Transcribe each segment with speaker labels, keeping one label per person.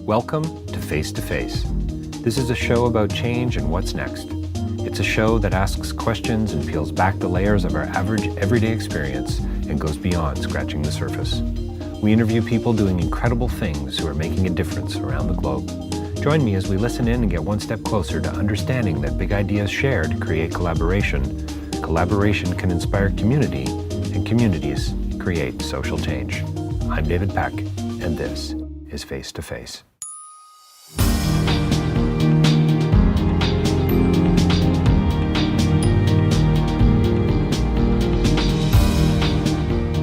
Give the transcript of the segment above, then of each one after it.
Speaker 1: Welcome to Face to Face. This is a show about change and what's next. It's a show that asks questions and peels back the layers of our average everyday experience and goes beyond scratching the surface. We interview people doing incredible things who are making a difference around the globe. Join me as we listen in and get one step closer to understanding that big ideas shared create collaboration. Collaboration can inspire community, and communities create social change. I'm David Peck, and this is Face to Face.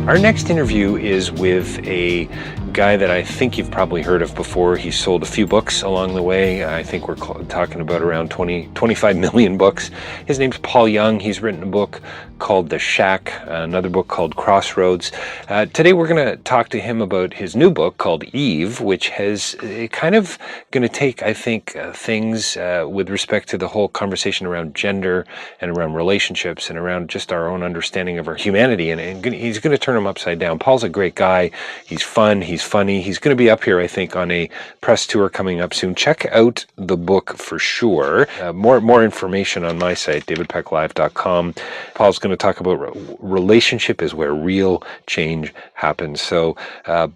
Speaker 1: Our next interview is with a guy that I think you've probably heard of before. He's sold a few books along the way. I think we're talking about around 25 million books. His name's Paul Young. He's written a book called The Shack, another book called Crossroads. Today we're going to talk to him about his new book called Eve, which has kind of going to take, I think, things with respect to the whole conversation around gender and around relationships and around just our own understanding of our humanity. And he's going to turn them upside down. Paul's a great guy. He's fun. He's funny. He's going to be up here, I think, on a press tour coming up soon. Check out the book for sure. More information on my site, davidpecklive.com. Paul's going to talk about relationship is where real change happens. So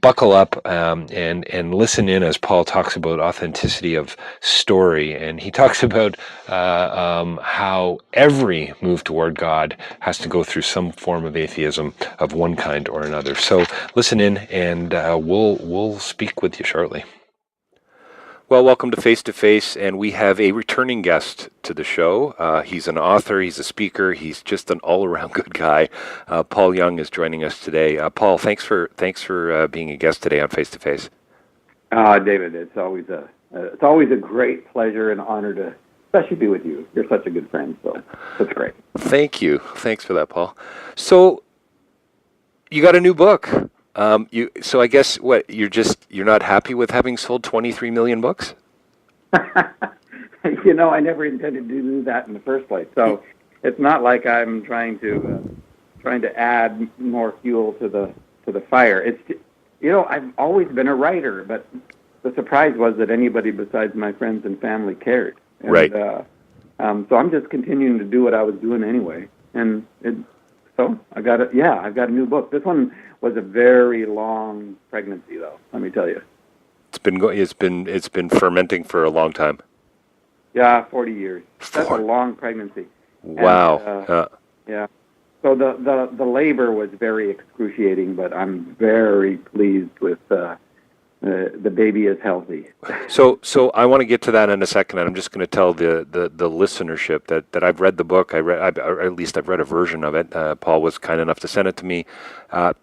Speaker 1: buckle up and listen in as Paul talks about authenticity of story. And he talks about how every move toward God has to go through some form of atheism of one kind or another. So listen in, and we'll speak with you shortly. Well, welcome to Face to Face, and we have a returning guest to the show. He's an author, he's a speaker, he's just an all-around good guy. Paul Young is joining us today. Paul, thanks for being a guest today on Face to Face.
Speaker 2: David, it's always a great pleasure and honor to especially be with you. You're such a good friend, so that's great.
Speaker 1: Thank you. Thanks for that, Paul. So you got a new book. So I guess you're not happy with having sold 23 million books?
Speaker 2: I never intended to do that in the first place. So it's not like I'm trying to add more fuel to the fire. It's I've always been a writer, but the surprise was that anybody besides my friends and family cared. And,
Speaker 1: right.
Speaker 2: So I'm just continuing to do what I was doing anyway, so I've got a new book. This one was a very long pregnancy, though. Let me tell you.
Speaker 1: It's been fermenting for a long time.
Speaker 2: Yeah, 40 years. That's a long pregnancy.
Speaker 1: Wow.
Speaker 2: And, yeah. So the labor was very excruciating, but I'm very pleased with the baby is healthy.
Speaker 1: So I want to get to that in a second, and I'm just going to tell the listenership that I've read the book. Or at least I've read a version of it. Paul was kind enough to send it to me.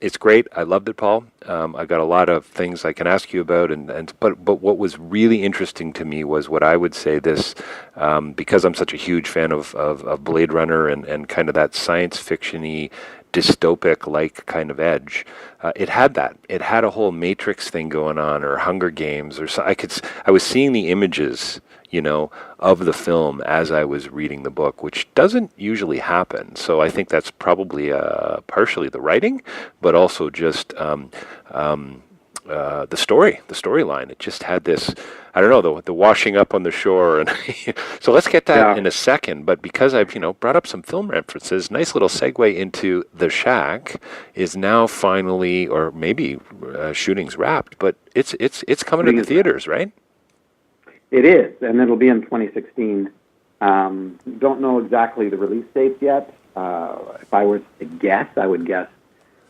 Speaker 1: It's great. I loved it, Paul. I got a lot of things I can ask you about, but what was really interesting to me was what I would say this, because I'm such a huge fan of Blade Runner and kind of that science fiction-y, dystopic-like kind of edge. It had that. It had a whole Matrix thing going on, or Hunger Games, or so. I was seeing the images, of the film as I was reading the book, which doesn't usually happen. So I think that's probably partially the writing, but also just the storyline. It just had this, I don't know, the washing up on the shore. And so let's get that in a second. But because I've, brought up some film references, nice little segue into The Shack is now finally, or maybe shooting's wrapped, but it's coming to the theaters, right?
Speaker 2: It is, and it'll be in 2016. Don't know exactly the release dates yet. If I was to guess, I would guess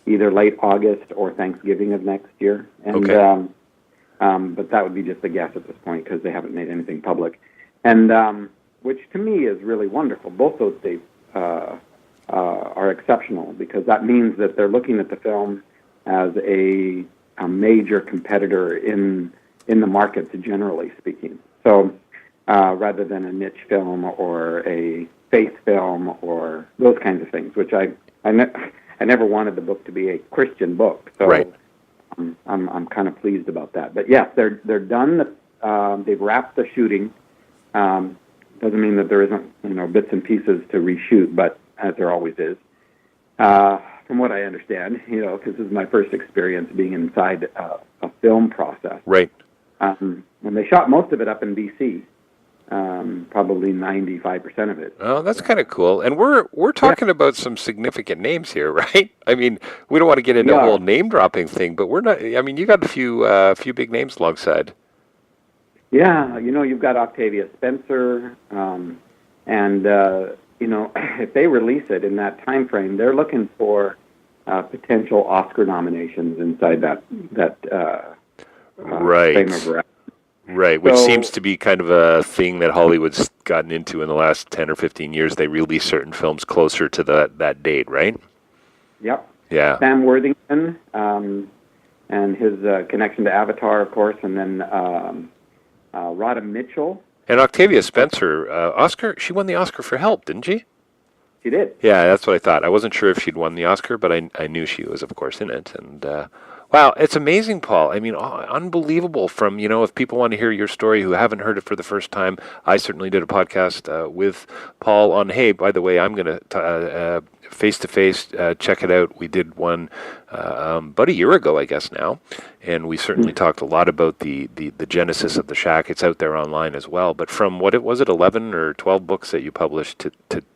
Speaker 2: either late August or Thanksgiving of next year. And,
Speaker 1: okay.
Speaker 2: But that would be just a guess at this point because they haven't made anything public. And which to me is really wonderful. Both those dates are exceptional because that means that they're looking at the film as a major competitor in the markets, generally speaking. So rather than a niche film or a faith film or those kinds of things, which I never wanted the book to be a Christian book. So
Speaker 1: right.
Speaker 2: I'm kind of pleased about that. But yes, they're done. They've wrapped the shooting. Doesn't mean that there isn't bits and pieces to reshoot, but as there always is. From what I understand, because this is my first experience being inside a film process.
Speaker 1: Right.
Speaker 2: And they shot most of it up in BC, probably 95% of it.
Speaker 1: Oh, that's kind of cool. And we're talking about some significant names here, right? I mean, we don't want to get into a whole name dropping thing, but we're not. I mean, you got a few big names alongside.
Speaker 2: Yeah, you've got Octavia Spencer, and if they release it in that time frame, they're looking for potential Oscar nominations inside that
Speaker 1: right.
Speaker 2: frame of reference.
Speaker 1: Right, which seems to be kind of a thing that Hollywood's gotten into in the last 10 or 15 years. They release certain films closer to that date, right?
Speaker 2: Yep.
Speaker 1: Yeah.
Speaker 2: Sam Worthington and his connection to Avatar, of course, and then Rhoda Mitchell.
Speaker 1: And Octavia Spencer, she won the Oscar for Help, didn't she?
Speaker 2: She did.
Speaker 1: Yeah, that's what I thought. I wasn't sure if she'd won the Oscar, but I knew she was, of course, in it. And wow, it's amazing, Paul. I mean, unbelievable. From, if people want to hear your story who haven't heard it for the first time, I certainly did a podcast with Paul on, hey, by the way, I'm going to face-to-face, check it out. We did one about a year ago, I guess now, and we certainly talked a lot about the genesis of the shack. It's out there online as well. But from what it was, 11 or 12 books that you published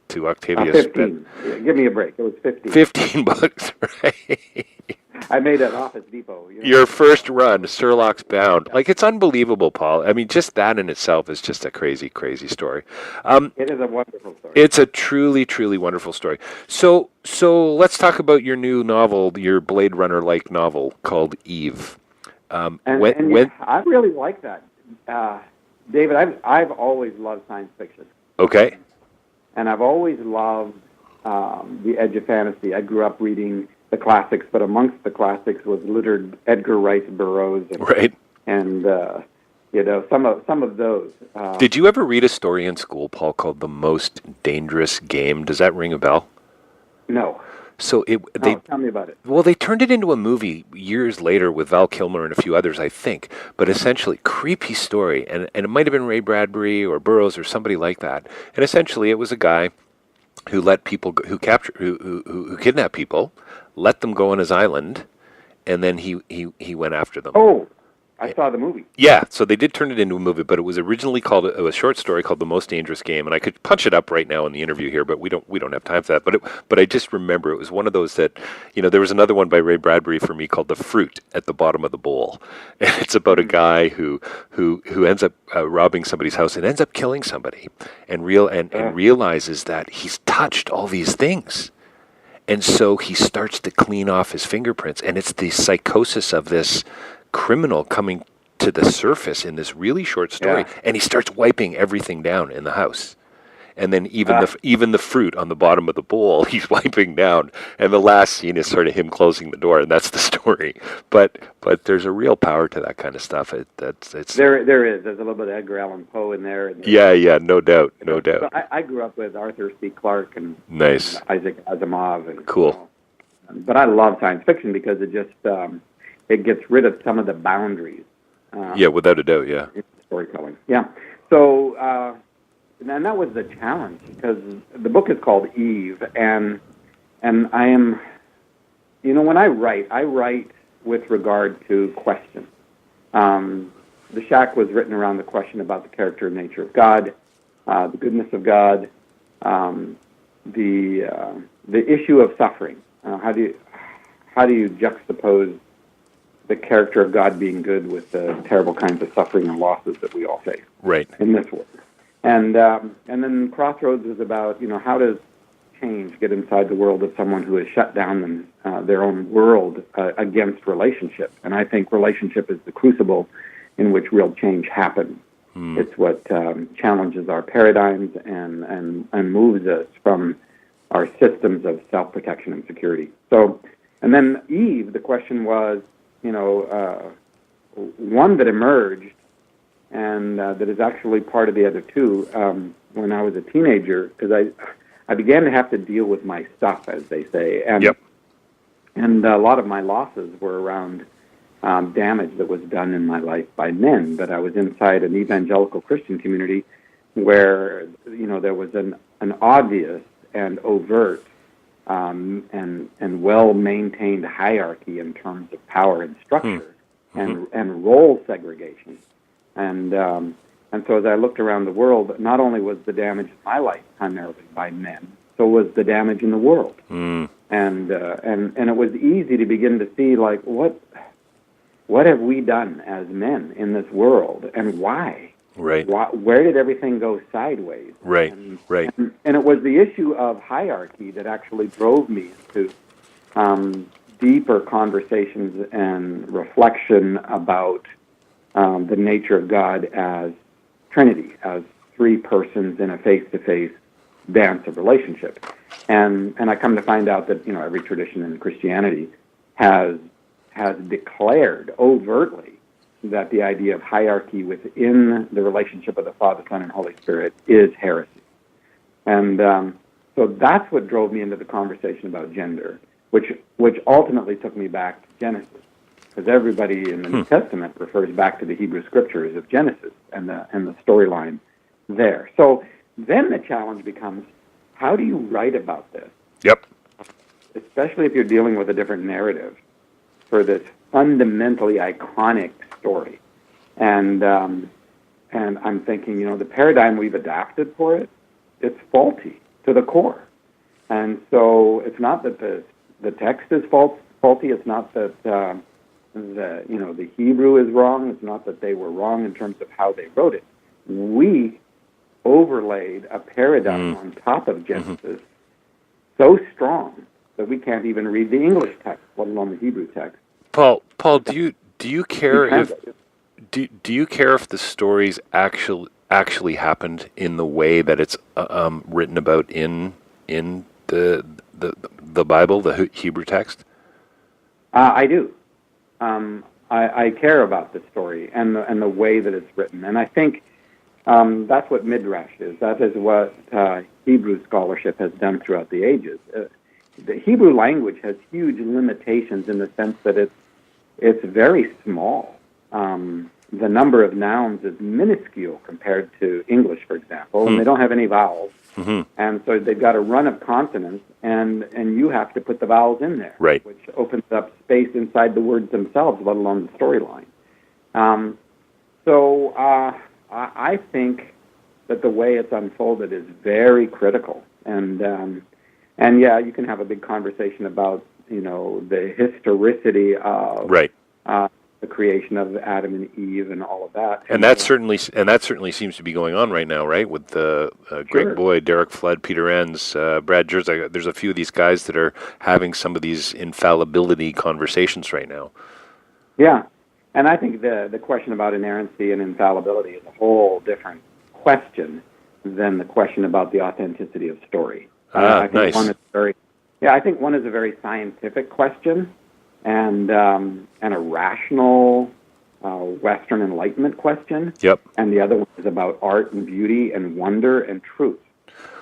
Speaker 1: to Octavia
Speaker 2: 15. Yeah, give me a break. It was 15.
Speaker 1: 15 books, right?
Speaker 2: I made it Office Depot.
Speaker 1: Your first run, Sherlock's Bound. Like, it's unbelievable, Paul. I mean, just that in itself is just a crazy, crazy story.
Speaker 2: It is a wonderful story.
Speaker 1: It's a truly, truly wonderful story. So let's talk about your new novel, your Blade Runner-like novel called Eve.
Speaker 2: I really like that. David, I've always loved science fiction.
Speaker 1: Okay.
Speaker 2: And I've always loved the edge of fantasy. I grew up reading the classics, but amongst the classics was littered Edgar Rice Burroughs and some of those.
Speaker 1: Did you ever read a story in school, Paul, called The Most Dangerous Game? Does that ring a bell?
Speaker 2: No.
Speaker 1: So
Speaker 2: tell me about it.
Speaker 1: Well, they turned it into a movie years later with Val Kilmer and a few others, I think. But essentially, creepy story, and it might have been Ray Bradbury or Burroughs or somebody like that. And essentially, it was a guy who let people who kidnapped people, let them go on his island, and then he went after them.
Speaker 2: Oh, I saw the movie.
Speaker 1: Yeah, so they did turn it into a movie, but it was originally called a short story called The Most Dangerous Game, and I could punch it up right now in the interview here, but we don't have time for that. But I just remember it was one of those that, there was another one by Ray Bradbury for me called The Fruit at the Bottom of the Bowl. And it's about a guy who ends up robbing somebody's house and ends up killing somebody, and realizes that he's touched all these things. And so he starts to clean off his fingerprints, and it's the psychosis of this criminal coming to the surface in this really short story, and he starts wiping everything down in the house. And then even the fruit on the bottom of the bowl, he's wiping down. And the last scene is sort of him closing the door, and that's the story. But there's a real power to that kind of stuff. There
Speaker 2: is. There's a little bit of Edgar Allan Poe in there.
Speaker 1: Yeah, no doubt.
Speaker 2: So I grew up with Arthur C. Clarke and
Speaker 1: nice.
Speaker 2: And Isaac Asimov. And,
Speaker 1: cool.
Speaker 2: But I love science fiction because it just it gets rid of some of the boundaries.
Speaker 1: Without a doubt, yeah.
Speaker 2: In storytelling. Yeah. So. And that was the challenge, because the book is called Eve, and I am, when I write with regard to questions. The Shack was written around the question about the character and nature of God, the goodness of God, the issue of suffering. How do you juxtapose the character of God being good with the terrible kinds of suffering and losses that we all face in this world? And then Crossroads is about, how does change get inside the world of someone who has shut down their own world against relationship. And I think relationship is the crucible in which real change happens. It's what challenges our paradigms and moves us from our systems of self-protection and security. So, and then Eve, the question was, one that emerged and that is actually part of the other two. When I was a teenager, because I began to have to deal with my stuff, as they say, and a lot of my losses were around damage that was done in my life by men. But I was inside an evangelical Christian community where there was an obvious and overt and well-maintained hierarchy in terms of power and structure and role segregation. And so as I looked around the world, not only was the damage in my life primarily by men, so was the damage in the world.
Speaker 1: Mm.
Speaker 2: And it was easy to begin to see, like, what have we done as men in this world, and why?
Speaker 1: Right.
Speaker 2: Where did everything go sideways?
Speaker 1: Right. Right.
Speaker 2: And it was the issue of hierarchy that actually drove me into deeper conversations and reflection about the nature of God as Trinity, as three persons in a face-to-face dance of relationship. And I come to find out that, every tradition in Christianity has declared overtly that the idea of hierarchy within the relationship of the Father, Son, and Holy Spirit is heresy. And so that's what drove me into the conversation about gender, which ultimately took me back to Genesis, because everybody in the New Testament refers back to the Hebrew Scriptures of Genesis and the storyline there. So then the challenge becomes, how do you write about this?
Speaker 1: Yep.
Speaker 2: Especially if you're dealing with a different narrative for this fundamentally iconic story. And I'm thinking, the paradigm we've adapted for it, it's faulty to the core. And so it's not that the text is faulty. It's not that the Hebrew is wrong. It's not that they were wrong in terms of how they wrote it. We overlaid a paradigm on top of Genesis so strong that we can't even read the English text, let alone the Hebrew text.
Speaker 1: Paul, do you care if do you care if the stories actually happened in the way that it's written about in the Bible, the Hebrew text?
Speaker 2: I do. I care about the story and the way that it's written, and I think that's what Midrash is. That is what Hebrew scholarship has done throughout the ages. The Hebrew language has huge limitations in the sense that it's very small. The number of nouns is minuscule compared to English, for example, and they don't have any vowels. And so they've got a run of consonants, and you have to put the vowels in there,
Speaker 1: right,
Speaker 2: which opens up space inside the words themselves, let alone the storyline. So I think that the way it's unfolded is very critical. And yeah, you can have a big conversation about, the historicity of the creation of Adam and Eve and all of that.
Speaker 1: And that certainly seems to be going on right now, right? With the Greg Boyd, Derek Flood, Peter Enns, Brad Jerz. There's a few of these guys that are having some of these infallibility conversations right now.
Speaker 2: Yeah, and I think the question about inerrancy and infallibility is a whole different question than the question about the authenticity of story. I think
Speaker 1: nice.
Speaker 2: I think one is a very scientific question, and a rational Western Enlightenment question.
Speaker 1: Yep.
Speaker 2: And the other one is about art and beauty and wonder and truth.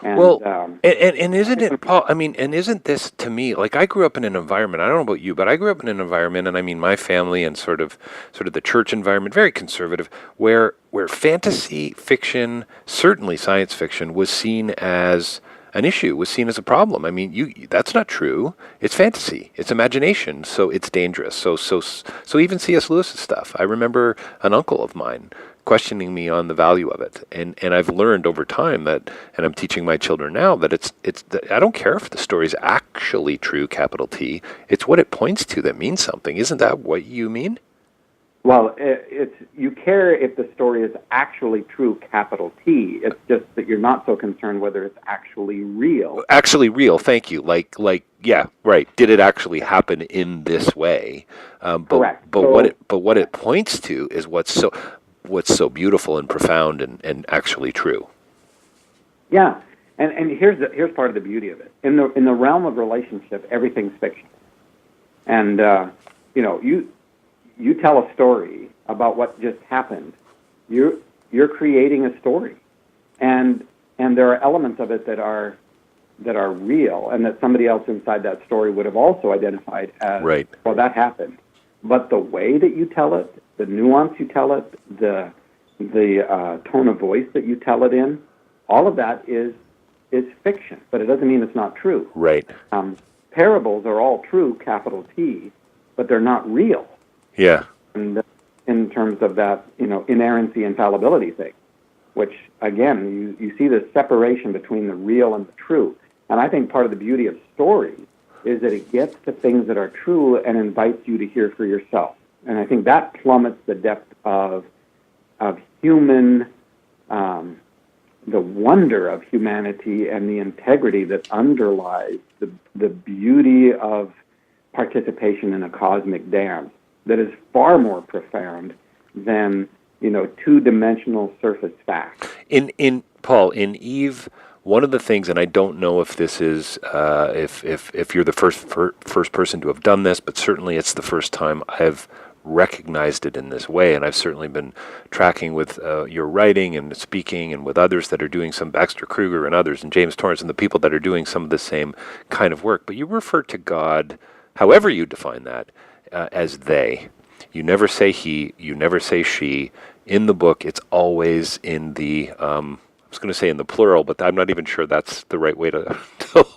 Speaker 2: And,
Speaker 1: and isn't it, Paul? I mean, and isn't this, to me, like, I grew up in an environment. I don't know about you, but I grew up in an environment, and I mean my family and sort of the church environment, very conservative, where fantasy fiction, certainly science fiction, was seen as an issue, was seen as a problem. I mean, that's not true. It's fantasy. It's imagination. So it's dangerous. So even C.S. Lewis's stuff. I remember an uncle of mine questioning me on the value of it, and I've learned over time that, and I'm teaching my children now, that it's I don't care if the story is actually true, capital T. It's what it points to that means something. Isn't that what you mean?
Speaker 2: Well, you care if the story is actually true, capital T. It's just that you're not so concerned whether it's actually real.
Speaker 1: Actually real, thank you. Like, yeah, right. Did it actually happen in this way?
Speaker 2: Correct.
Speaker 1: But what it points to is what's so beautiful and profound and actually true. Yeah,
Speaker 2: and here's part of the beauty of it. In the realm of relationship, everything's fiction, and you tell a story about what just happened, you're creating a story, and there are elements of it that are real, and that somebody else inside that story would have also identified as,
Speaker 1: right.
Speaker 2: Well, that happened. But the way that you tell it, the nuance you tell it, the tone of voice that you tell it in, all of that is fiction. But it doesn't mean it's not true.
Speaker 1: Right.
Speaker 2: Parables are all true, capital T, but they're not real.
Speaker 1: Yeah.
Speaker 2: And in terms of that, inerrancy, infallibility thing, which, again, you see this separation between the real and the true. And I think part of the beauty of story is that it gets to things that are true and invites you to hear for yourself. And I think that plummets the depth of human, the wonder of humanity and the integrity that underlies the beauty of participation in a cosmic dance that is far more profound than, two-dimensional surface facts.
Speaker 1: In Paul, in Eve, one of the things, and I don't know if this is, if you're the first person to have done this, but certainly it's the first time I've recognized it in this way, and I've certainly been tracking with your writing and speaking and with others that are doing some, Baxter Kruger and others, and James Torrance and the people that are doing some of the same kind of work. But you refer to God, however you define that, as they. You never say he, you never say she. In the book, it's always in the, I was going to say in the plural, but I'm not even sure that's the right way to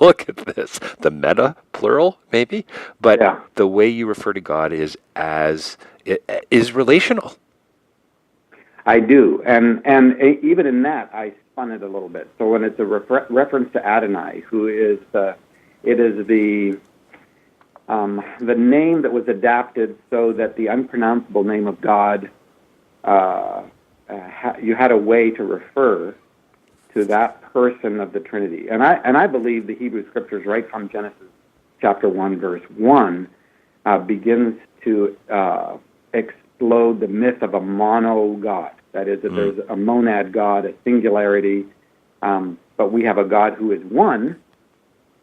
Speaker 1: look at this. The meta plural, maybe? But yeah. The way you refer to God is relational.
Speaker 2: I do. And even in that, I spun it a little bit. So when it's a reference to Adonai, who is the name that was adapted so that the unpronounceable name of God, you had a way to refer to that person of the Trinity. And I believe the Hebrew Scriptures, right from Genesis chapter 1, verse 1, begins to explode the myth of a mono God. That is, that there's a monad God, a singularity, but we have a God who is one.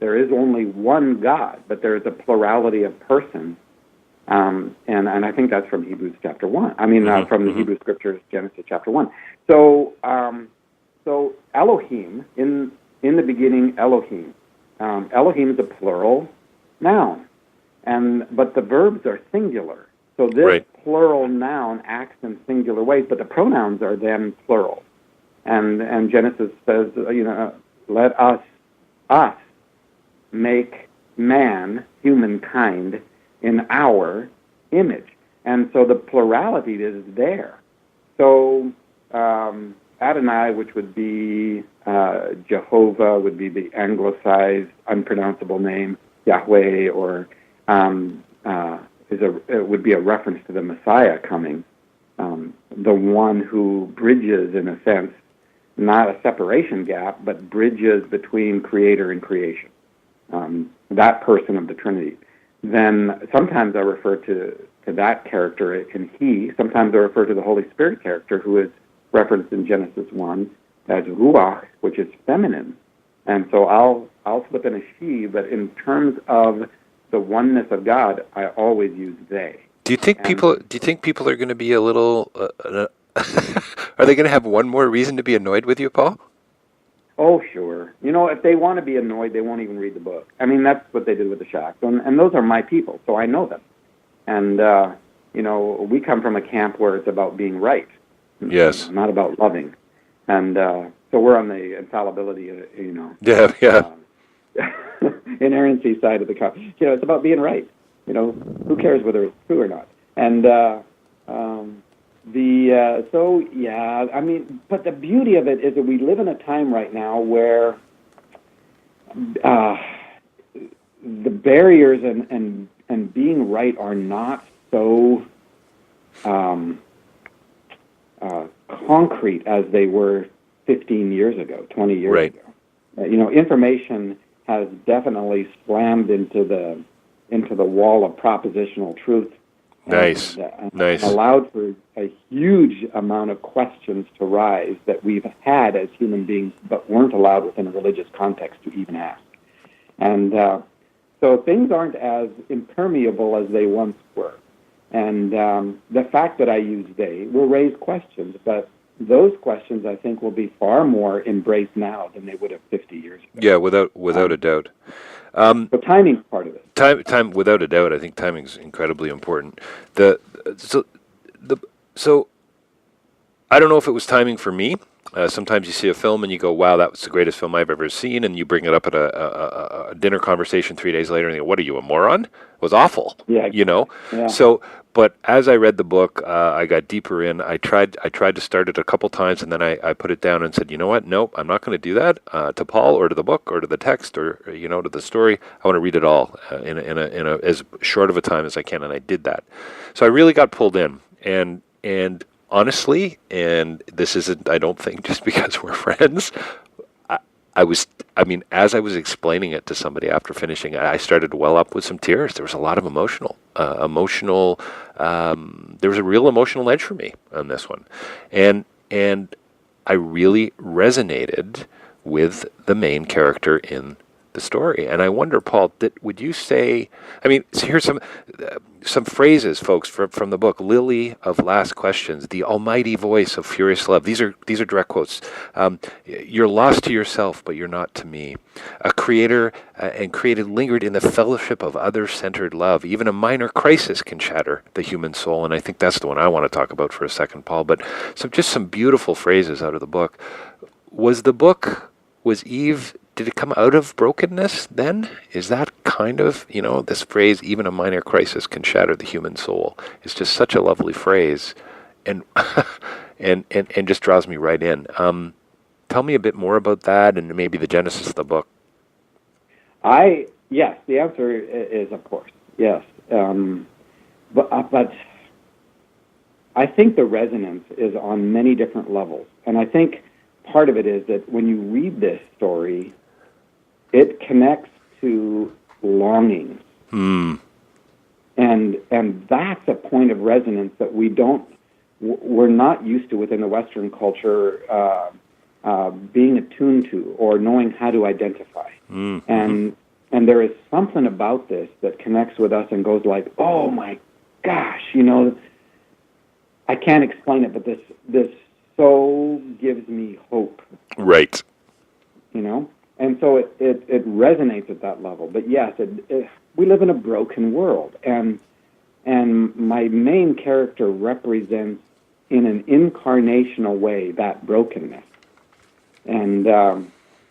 Speaker 2: There is only one God, but there is a plurality of persons. And I think that's from Hebrews chapter 1. From the Hebrew Scriptures, Genesis chapter 1. So Elohim, in the beginning, Elohim. Elohim is a plural noun, but the verbs are singular. So this plural noun acts in singular ways, but the pronouns are then plural. And Genesis says, let us make man, humankind, in our image. And so the plurality is there. So Adonai, which would be Jehovah, would be the anglicized, unpronounceable name, Yahweh, or it would be a reference to the Messiah coming, the one who bridges, in a sense, not a separation gap, but bridges between creator and creation, that person of the Trinity. Then sometimes I refer to that character in he. Sometimes I refer to the Holy Spirit character, who is referenced in Genesis 1 as Ruach, which is feminine. And so I'll slip in a she, but in terms of the oneness of God, I always use they.
Speaker 1: Do you think people are going to be a little? Are they going to have one more reason to be annoyed with you, Paul?
Speaker 2: Oh, sure. If they want to be annoyed, they won't even read the book. That's what they did with the Shacks, and those are my people, so I know them. And we come from a camp where it's about being right.
Speaker 1: Yes.
Speaker 2: Not about loving. And so we're on the infallibility,
Speaker 1: Yeah.
Speaker 2: Inerrancy side of the cup. It's about being right. Who cares whether it's true or not? And but the beauty of it is that we live in a time right now where the barriers and being right are not so concrete as they were 15 years ago, 20 years ago. Information has definitely slammed into the wall of propositional truth.
Speaker 1: Nice.
Speaker 2: And allowed for a huge amount of questions to rise that we've had as human beings, but weren't allowed within a religious context to even ask. And so things aren't as impermeable as they once were. And the fact that I use they will raise questions, but those questions, I think, will be far more embraced now than they would have 50 years ago.
Speaker 1: Yeah, without a doubt.
Speaker 2: So timing's part of it.
Speaker 1: Time, without a doubt. I think timing is incredibly important. So I don't know if it was timing for me. Sometimes you see a film and you go, "Wow, that was the greatest film I've ever seen," and you bring it up at a dinner conversation 3 days later, and you go, "What are you, a moron? It was awful."
Speaker 2: Yeah.
Speaker 1: Yeah. So, But as I read the book, I got deeper in. I tried to start it a couple times, and then I put it down and said, you know what? Nope, I'm not going to do that to Paul or to the book or to the text or to the story. I want to read it all in a as short of a time as I can, and I did that. So I really got pulled in, and honestly, and this isn't, I don't think, just because we're friends. As I was explaining it to somebody after finishing, I started to well up with some tears. There was a lot of there was a real emotional edge for me on this one. And I really resonated with the main character in the story. And I wonder, Paul, would you say, so here's some phrases, folks, from the book. Lily of Last Questions, the almighty voice of furious love. These are direct quotes. You're lost to yourself, but you're not to me. A creator and created lingered in the fellowship of other-centered love. Even a minor crisis can shatter the human soul. And I think that's the one I want to talk about for a second, Paul. But just some beautiful phrases out of the book. Was Eve, did it come out of brokenness then? Is that kind of, this phrase, even a minor crisis can shatter the human soul? It's just such a lovely phrase and and just draws me right in. Tell me a bit more about that and maybe the genesis of the book.
Speaker 2: Yes, the answer is of course, yes. But I think the resonance is on many different levels. And I think part of it is that when you read this story, it connects to longings. And that's a point of resonance that we're not used to within the Western culture being attuned to or knowing how to identify. And there is something about this that connects with us and goes like, oh my gosh, I can't explain it, but this so gives me hope.
Speaker 1: Right.
Speaker 2: And so it resonates at that level. But yes, we live in a broken world, and my main character represents in an incarnational way that brokenness. And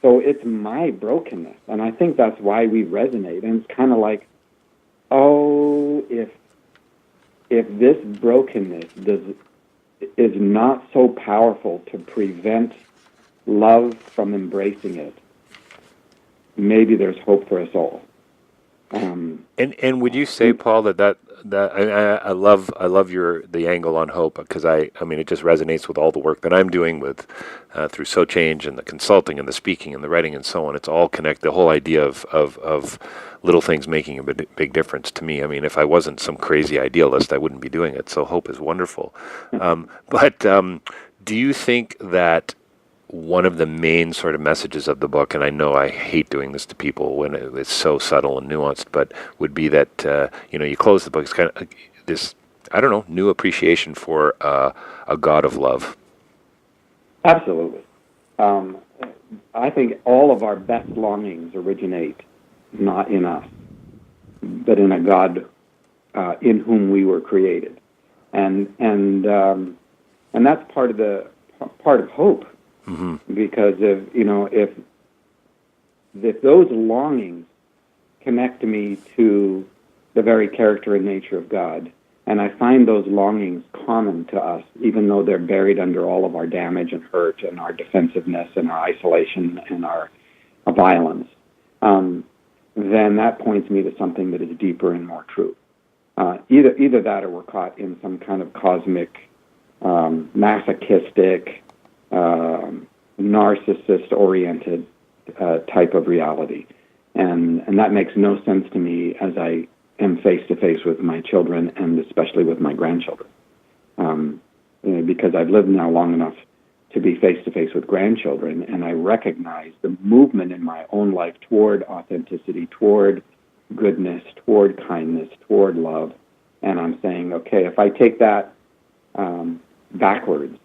Speaker 2: so it's my brokenness, and I think that's why we resonate. And it's kind of like, oh, if this brokenness is not so powerful to prevent love from embracing it, maybe there's hope for us all.
Speaker 1: And would you say, Paul, that I love the angle on hope, because it just resonates with all the work that I'm doing with through So Change and the consulting and the speaking and the writing and so on. It's all connected. The whole idea of little things making a big difference to me. If I wasn't some crazy idealist, I wouldn't be doing it. So hope is wonderful. But do you think that one of the main sort of messages of the book, and I know I hate doing this to people when it's so subtle and nuanced, but would be that, you close the book, it's kind of this, new appreciation for a God of love.
Speaker 2: Absolutely. I think all of our best longings originate not in us, but in a God in whom we were created. And that's part of hope. Because if those longings connect me to the very character and nature of God, and I find those longings common to us, even though they're buried under all of our damage and hurt and our defensiveness and our isolation and our violence, then that points me to something that is deeper and more true. Either that, or we're caught in some kind of cosmic, masochistic, narcissist-oriented type of reality. And that makes no sense to me as I am face-to-face with my children, and especially with my grandchildren. Because I've lived now long enough to be face-to-face with grandchildren, and I recognize the movement in my own life toward authenticity, toward goodness, toward kindness, toward love. And I'm saying, okay, if I take that backwards,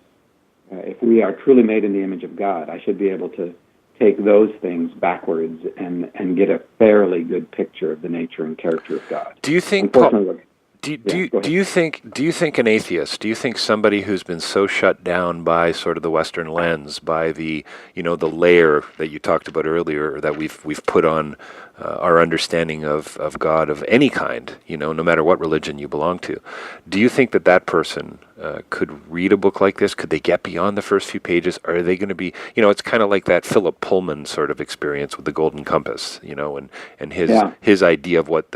Speaker 2: if we are truly made in the image of God, I should be able to take those things backwards and get a fairly good picture of the nature and character of God.
Speaker 1: Do you think, Paul,
Speaker 2: Go ahead.
Speaker 1: Do you think an atheist, do you think somebody who's been so shut down by sort of the Western lens, by the the layer that you talked about earlier that we've put on our understanding of God of any kind, no matter what religion you belong to, do you think that that person could read a book like this? Could they get beyond the first few pages? Are they going to be, it's kind of like that Philip Pullman sort of experience with the Golden Compass, and his idea of what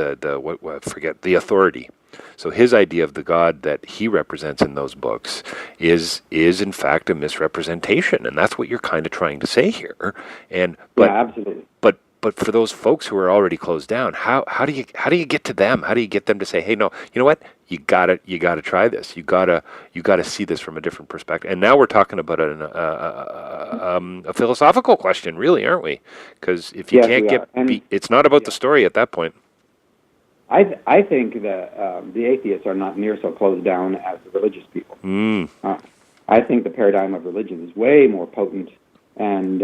Speaker 1: forget the authority. So his idea of the God that he represents in those books is in fact a misrepresentation, and that's what you're kind of trying to say here.
Speaker 2: Yeah, absolutely.
Speaker 1: But for those folks who are already closed down, how do you get to them? How do you get them to say, hey, no, you know what? You gotta try this. You gotta see this from a different perspective. And now we're talking about a philosophical question, really, aren't we? Because if you can't it's not about the story at that point.
Speaker 2: I think that the atheists are not near so closed down as the religious people. I think the paradigm of religion is way more potent and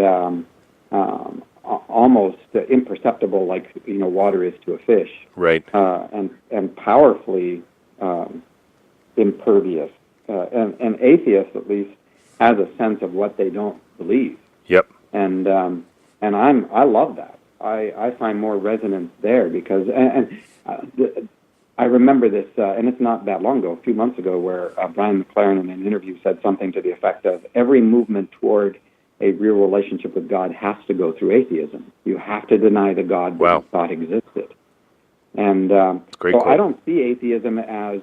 Speaker 2: almost imperceptible, like water is to a fish.
Speaker 1: Right.
Speaker 2: And powerfully impervious. And atheists, at least, has a sense of what they don't believe.
Speaker 1: Yep.
Speaker 2: And I love that. I find more resonance there because I remember this, and it's not that long ago, a few months ago, where Brian McLaren in an interview said something to the effect of every movement toward a real relationship with God has to go through atheism. You have to deny the God that you thought existed. And I don't see atheism as,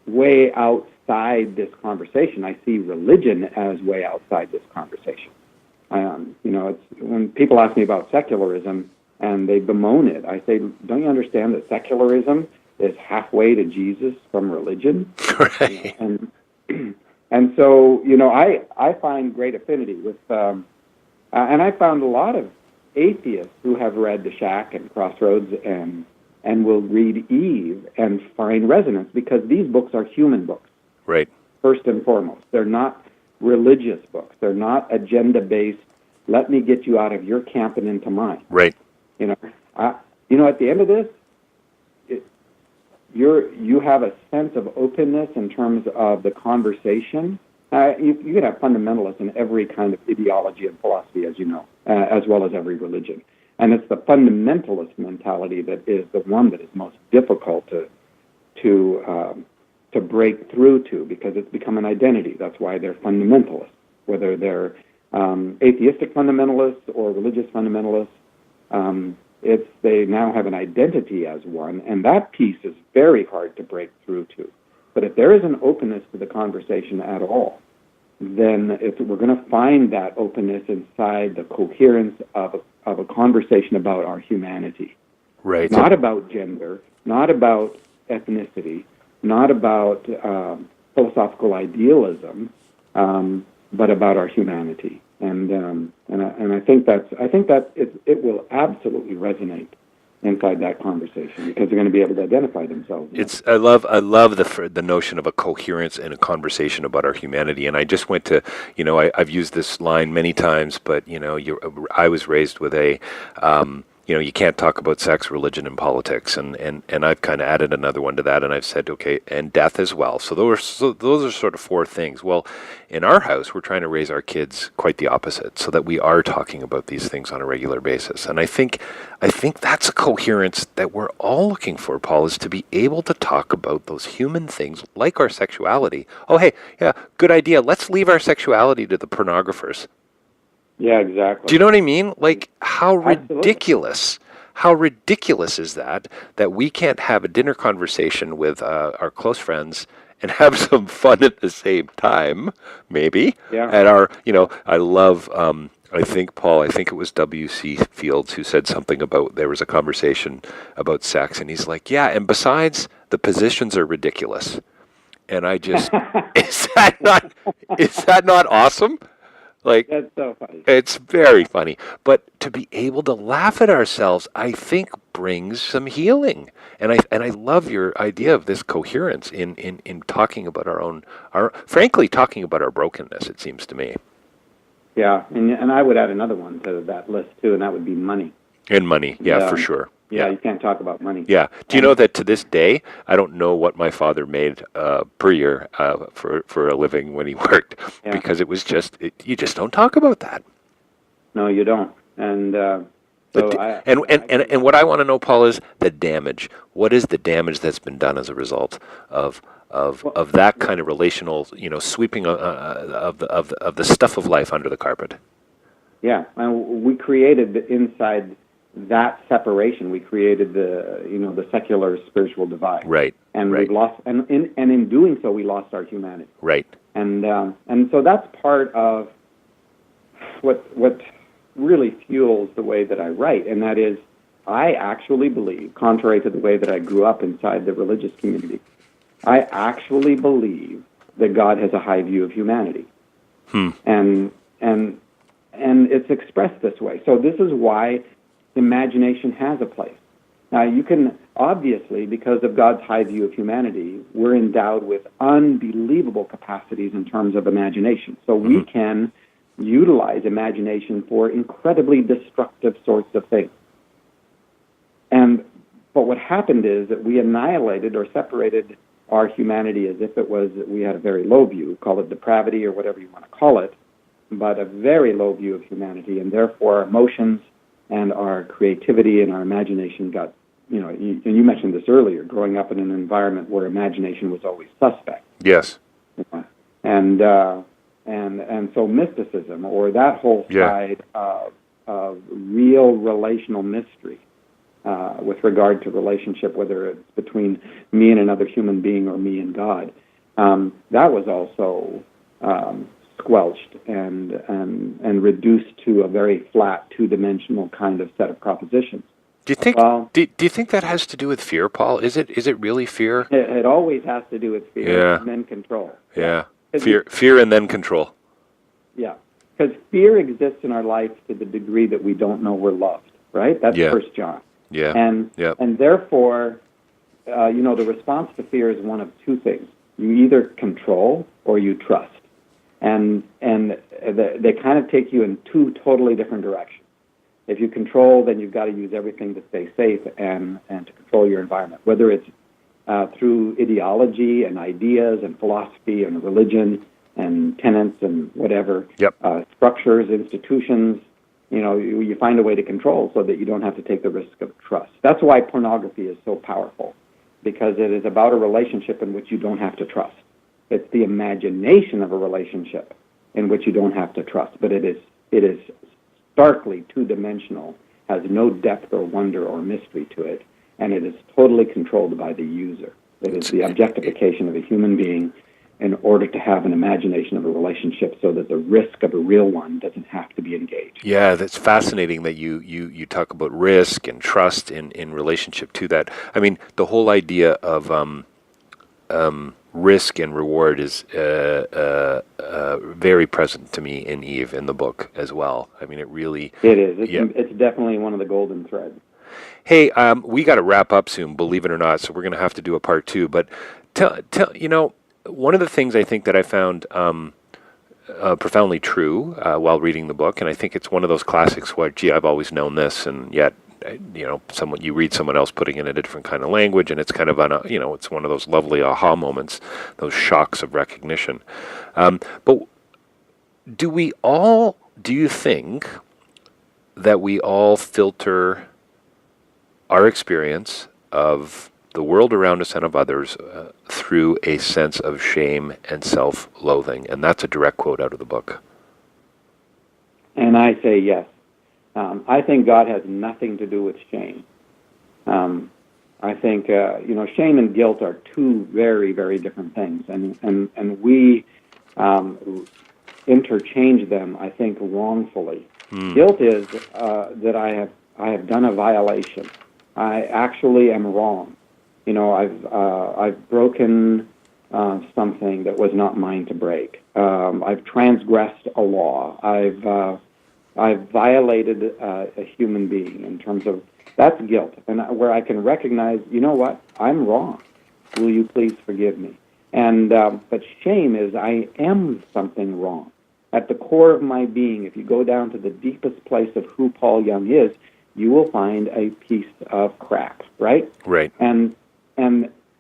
Speaker 2: way outside this conversation. I see religion as way outside this conversation. It's when people ask me about secularism and they bemoan it, I say, don't you understand that secularism is halfway to Jesus from religion?
Speaker 1: Right.
Speaker 2: And so, I find great affinity with, and I found a lot of atheists who have read The Shack and Crossroads and will read Eve and find resonance because these books are human books.
Speaker 1: Right.
Speaker 2: First and foremost. They're not religious books. They're not agenda-based, let me get you out of your camp and into mine.
Speaker 1: Right.
Speaker 2: At the end of this, you have a sense of openness in terms of the conversation. You can have fundamentalists in every kind of ideology and philosophy, as you know, as well as every religion. And it's the fundamentalist mentality that is the one that is most difficult to break through to because it's become an identity. That's why they're fundamentalists, whether they're atheistic fundamentalists or religious fundamentalists. They now have an identity as one, and that piece is very hard to break through to. But if there is an openness to the conversation at all, then we're going to find that openness inside the coherence of a conversation about our humanity.
Speaker 1: Right.
Speaker 2: Not about gender, not about ethnicity, not about philosophical idealism, but about our humanity. And I think that it will absolutely resonate inside that conversation because they're going to be able to identify themselves.
Speaker 1: I love the notion of a coherence in a conversation about our humanity. And I just went to, I've used this line many times, but I was raised with a you can't talk about sex, religion, and politics, and I've kind of added another one to that, and I've said, okay, and death as well. So those are sort of four things. Well, in our house, we're trying to raise our kids quite the opposite, so that we are talking about these things on a regular basis. And I think that's a coherence that we're all looking for, Paul, is to be able to talk about those human things like our sexuality. Oh, hey, yeah, good idea. Let's leave our sexuality to the pornographers.
Speaker 2: Yeah, exactly.
Speaker 1: Do you know what I mean? Like, how
Speaker 2: Absolutely.
Speaker 1: ridiculous is that we can't have a dinner conversation with our close friends and have some fun at the same time, maybe?
Speaker 2: Yeah.
Speaker 1: At our, I love, I think it was W.C. Fields who said something about, there was a conversation about sex, and he's like, yeah, and besides, the positions are ridiculous. And I just, is that not awesome? Like,
Speaker 2: that's so funny.
Speaker 1: It's very funny. But to be able to laugh at ourselves, I think brings some healing. And I love your idea of this coherence in talking about frankly, talking about our brokenness, it seems to me.
Speaker 2: Yeah, and I would add another one to that list, too, and that would be money.
Speaker 1: And money, yeah, for sure.
Speaker 2: Yeah, you can't talk about money.
Speaker 1: Yeah. Do you know that to this day, I don't know what my father made per year for a living when he worked, because it was just you just don't talk about that.
Speaker 2: No, you don't. And so
Speaker 1: and what I want to know, Paul, is the damage. What is the damage that's been done as a result of that kind of relational, sweeping of the stuff of life under the carpet?
Speaker 2: Yeah, and we created inside that separation. We created the secular spiritual divide.
Speaker 1: Right.
Speaker 2: And
Speaker 1: right.
Speaker 2: we've lost, and in doing so, we lost our humanity.
Speaker 1: Right.
Speaker 2: And so that's part of what really fuels the way that I write, and that is, I actually believe, contrary to the way that I grew up inside the religious community, I actually believe that God has a high view of humanity. And it's expressed this way. So this is why imagination has a place. Now, you can, obviously, because of God's high view of humanity, we're endowed with unbelievable capacities in terms of imagination. So we can utilize imagination for incredibly destructive sorts of things. But what happened is that we annihilated or separated our humanity as if we had a very low view, call it depravity or whatever you want to call it, but a very low view of humanity, and therefore our emotions and our creativity and our imagination got, and you mentioned this earlier, growing up in an environment where imagination was always suspect.
Speaker 1: Yes.
Speaker 2: And so mysticism, or that whole side of real relational mystery, with regard to relationship, whether it's between me and another human being or me and God, that was also squelched and reduced to a very flat, two-dimensional kind of set of propositions.
Speaker 1: Do you think? Do you think that has to do with fear, Paul? Is it really fear?
Speaker 2: It always has to do with fear and then control.
Speaker 1: Yeah. Fear and then control.
Speaker 2: Yeah, because fear exists in our life to the degree that we don't know we're loved. Right? That's 1 John.
Speaker 1: Yeah.
Speaker 2: And therefore, the response to fear is one of two things: you either control or you trust. And they kind of take you in two totally different directions. If you control, then you've got to use everything to stay safe and to control your environment, whether it's through ideology and ideas and philosophy and religion and tenets and whatever, structures, institutions. You find a way to control so that you don't have to take the risk of trust. That's why pornography is so powerful, because it is about a relationship in which you don't have to trust. It's the imagination of a relationship in which you don't have to trust, but it is starkly two-dimensional, has no depth or wonder or mystery to it, and it is totally controlled by the user. It is the objectification of a human being in order to have an imagination of a relationship so that the risk of a real one doesn't have to be engaged.
Speaker 1: Yeah, that's fascinating that you talk about risk and trust in relationship to that. I mean, the whole idea of risk and reward is very present to me in Eve, in the book as well. I mean, it is.
Speaker 2: It's definitely one of the golden threads.
Speaker 1: Hey, we got to wrap up soon, believe it or not, so we're going to have to do a part 2. But one of the things I think that I found profoundly true while reading the book, and I think it's one of those classics where, I've always known this, and yet, you read someone else putting it in a different kind of language, and it's kind of it's one of those lovely aha moments, those shocks of recognition. But do you think that we all filter our experience of the world around us and of others through a sense of shame and self-loathing? And that's a direct quote out of the book.
Speaker 2: And I say yes. I think God has nothing to do with shame. I think shame and guilt are two very, very different things, and we interchange them, I think, wrongfully. Guilt is that I have done a violation. I actually am wrong. I've broken something that was not mine to break. I've transgressed a law. I've violated a human being in terms of, that's guilt, and where I can recognize, you know what, I'm wrong. Will you please forgive me? And but shame is, I am something wrong. At the core of my being, if you go down to the deepest place of who Paul Young is, you will find a piece of crap, right?
Speaker 1: Right.
Speaker 2: And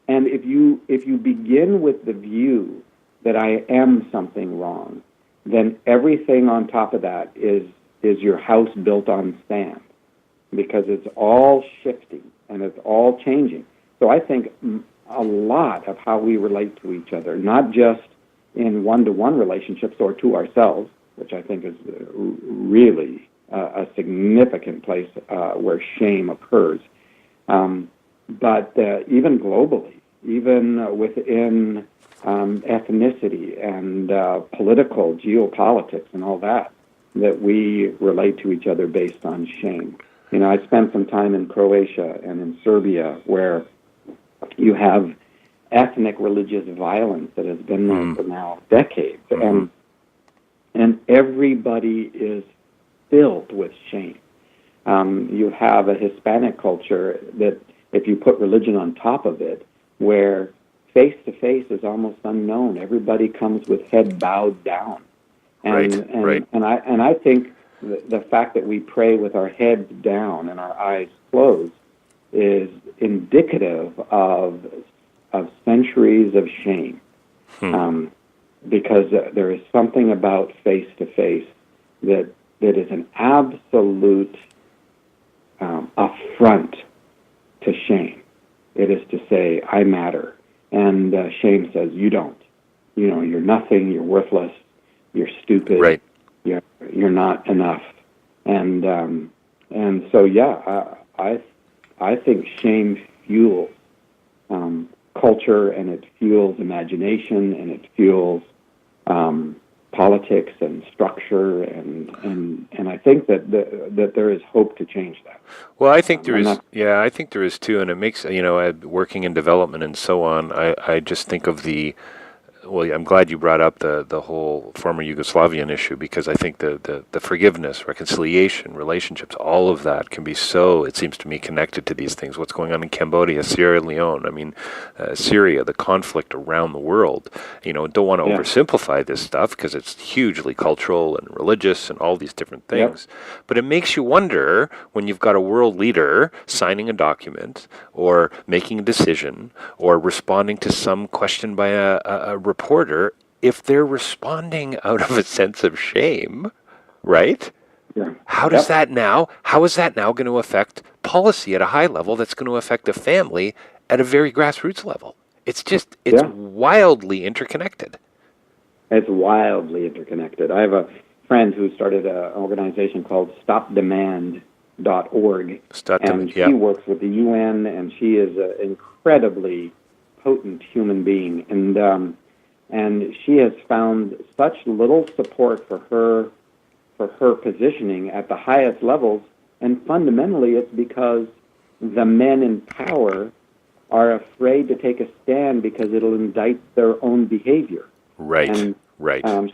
Speaker 2: if you begin with the view that I am something wrong, then everything on top of that is your house built on sand, because it's all shifting and it's all changing. So I think a lot of how we relate to each other, not just in one-to-one relationships or to ourselves, which I think is really a significant place where shame occurs, but even globally, even within ethnicity and political geopolitics and all that we relate to each other based on shame. You know, I spent some time in Croatia and in Serbia where you have ethnic religious violence that has been there for now decades, and everybody is filled with shame. You have a Hispanic culture that, if you put religion on top of it, where face-to-face is almost unknown. Everybody comes with head bowed down. And I think the fact that we pray with our heads down and our eyes closed is indicative of centuries of shame, because there is something about face-to-face that is an absolute affront to shame. It is to say, I matter. And shame says, you don't. You know, you're nothing, you're worthless, you're stupid,
Speaker 1: right.
Speaker 2: You're not enough. And so, yeah, I think shame fuels culture, and it fuels imagination, and it fuels politics and structure, and I think that there is hope to change that.
Speaker 1: Well, I think there is. Yeah, I think there is too, and it makes, working in development and so on. I just think of the. Well, I'm glad you brought up the whole former Yugoslavian issue, because I think the forgiveness, reconciliation, relationships, all of that can be so, it seems to me, connected to these things. What's going on in Cambodia, Sierra Leone, Syria, the conflict around the world. Don't want to oversimplify this stuff because it's hugely cultural and religious and all these different things. Yep. But it makes you wonder, when you've got a world leader signing a document or making a decision or responding to some question by a reporter, if they're responding out of a sense of shame, right?
Speaker 2: Yeah.
Speaker 1: How is that now going to affect policy at a high level that's going to affect a family at a very grassroots level? It's wildly interconnected.
Speaker 2: It's wildly interconnected. I have a friend who started an organization called StopDemand.org, she works with the UN, and she is an incredibly potent human being, and she has found such little support for her positioning at the highest levels, and fundamentally it's because the men in power are afraid to take a stand because it'll indict their own behavior.
Speaker 1: Right.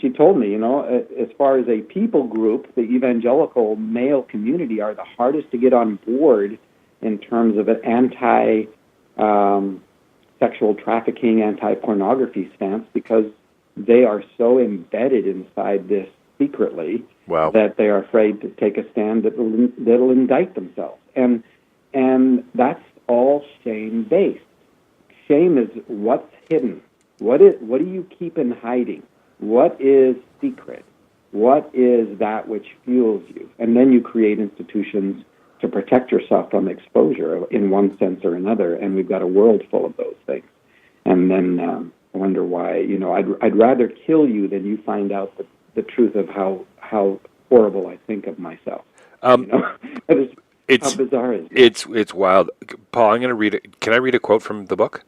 Speaker 2: She told me, as far as a people group, the evangelical male community are the hardest to get on board in terms of an sexual trafficking, anti-pornography stance, because they are so embedded inside this secretly that they are afraid to take a stand that'll indict themselves. And that's all shame-based. Shame is what's hidden. What do you keep in hiding? What is secret? What is that which fuels you? And then you create institutions to protect yourself from exposure in one sense or another, and we've got a world full of those things. And then I wonder why, I'd rather kill you than you find out the truth of how horrible I think of myself. How bizarre is it?
Speaker 1: It's wild. Paul, I'm going to read it. Can I read a quote from the book?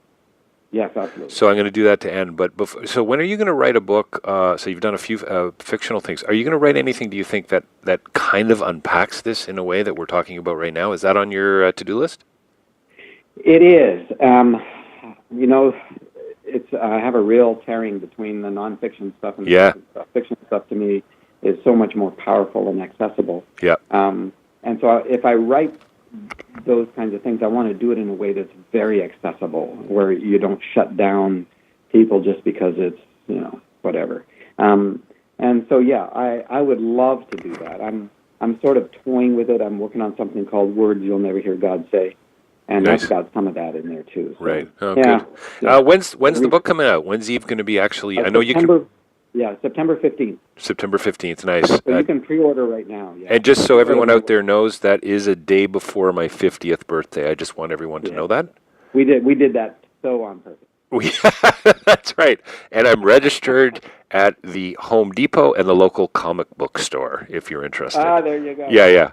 Speaker 2: Yes, absolutely.
Speaker 1: So I'm going to do that to end. But so when are you going to write a book? So you've done a few fictional things. Are you going to write anything, do you think, that kind of unpacks this in a way that we're talking about right now? Is that on your to-do list?
Speaker 2: It is. I have a real tearing between the nonfiction stuff and the fiction stuff. Fiction stuff, to me, is so much more powerful and accessible.
Speaker 1: Yeah.
Speaker 2: And so if I write those kinds of things, I want to do it in a way that's very accessible, where you don't shut down people just because it's, whatever. And so, I would love to do that. I'm sort of toying with it. I'm working on something called Words You'll Never Hear God Say, and
Speaker 1: Nice.
Speaker 2: that's got some of that in there too. So,
Speaker 1: Right. Oh,
Speaker 2: yeah.
Speaker 1: good.
Speaker 2: Yeah.
Speaker 1: When's the book coming out? When's Eve going to be actually? I know
Speaker 2: September,
Speaker 1: you can.
Speaker 2: Yeah, September 15th.
Speaker 1: September 15th. Nice.
Speaker 2: So you can pre-order right now. Yeah.
Speaker 1: And just so everyone out there knows, that is a day before my 50th birthday. I just want everyone to know that.
Speaker 2: We did that so on purpose.
Speaker 1: That's right. And I'm registered at the Home Depot and the local comic book store, if you're interested.
Speaker 2: There you go.
Speaker 1: Yeah.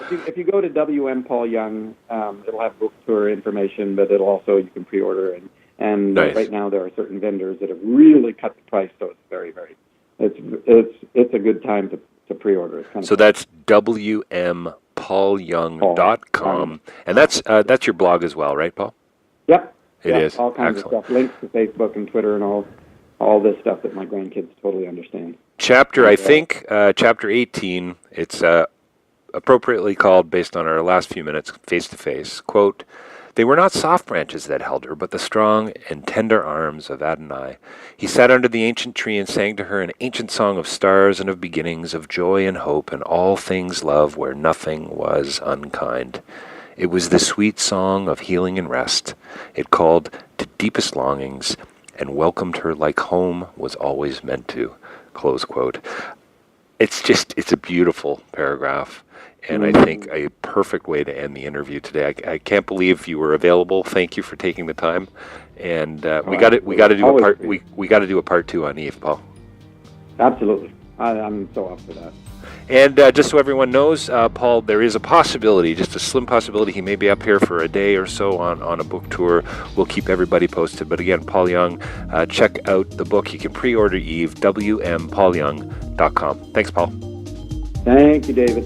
Speaker 2: If you go to WM Paul Young, it'll have book tour information, but it'll also, you can pre-order. And
Speaker 1: Nice.
Speaker 2: Right now there are certain vendors that have really cut the price, so it's very, very, it's a good time to pre-order. It's kind of
Speaker 1: so that's WMPaulYoung.com. And that's your blog as well, right, Paul?
Speaker 2: Yep.
Speaker 1: It is.
Speaker 2: All kinds
Speaker 1: Excellent.
Speaker 2: of stuff, links to Facebook and Twitter and all this stuff that my grandkids totally understand.
Speaker 1: Chapter 18, it's appropriately called, based on our last few minutes, face-to-face, quote, "They were not soft branches that held her, but the strong and tender arms of Adonai. He sat under the ancient tree and sang to her an ancient song of stars and of beginnings, of joy and hope, and all things love, where nothing was unkind. It was the sweet song of healing and rest. It called to deepest longings and welcomed her like home was always meant to," close quote. It's a beautiful paragraph, and I think a perfect way to end the interview today. I can't believe you were available. Thank you for taking the time, and we got to do a part 2 on Eve, Paul.
Speaker 2: Absolutely. I'm so up for that.
Speaker 1: And just so everyone knows, Paul, there is a possibility, just a slim possibility, he may be up here for a day or so on a book tour. We'll keep everybody posted. But again, Paul Young, check out the book. You can pre-order Eve, WMPaulYoung.com. Thanks, Paul.
Speaker 2: Thank you, David.